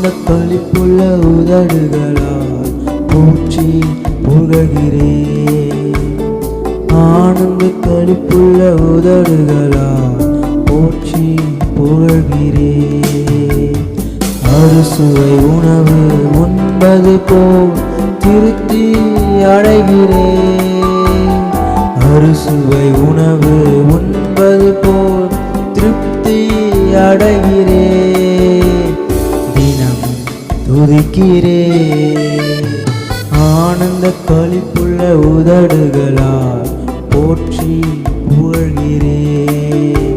ஆனந்த களிப்புள்ள உதடுகளால் போற்றி புகழ்கிறேன். ஆனந்த களிப்புள்ள உதடுகளால் போற்றி புகழ்கிறேன். அறுசுவை உணவு உண்பது போல் திருப்தி அடைகிறேன். அறுசுவை உணவு உண்பது போல் திருப்தி அடைகிறேன். தினமும் துதிக்கிறேன். ஆனந்த களிப்புள்ள உதடுகளால் போற்றி புகழ்கிறேன்.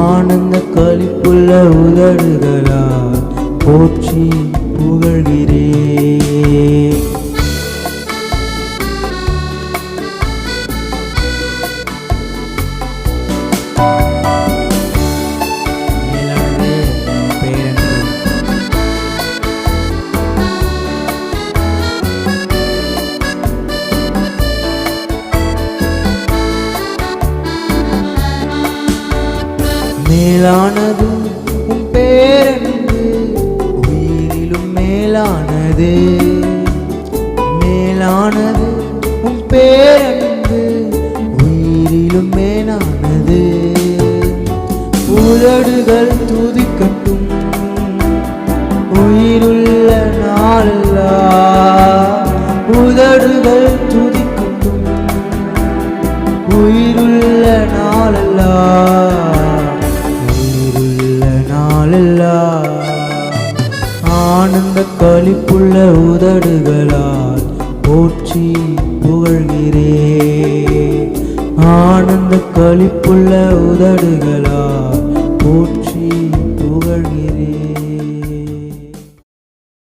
ஆனந்த களிப்புள்ள உதடுகளால் போற்றி புகழ்கிறேன். மேலானது உம் பேரன்பு உயிரிலும் மேலானது. மேலானது உம் பேரன்பு உயிரிலும் மேலானது. உதடுகள் துதிக்கட்டும் உயிருள்ள நாளெல்லாம். உதடுகள் துதிக்கட்டும் உயிருள்ள நாளெல்லாம். ஆனந்த களிப்புள்ள உதடுகளால் போற்றி புகழ்கிறேன். ஆனந்த களிப்புள்ள உதடுகளால் போற்றி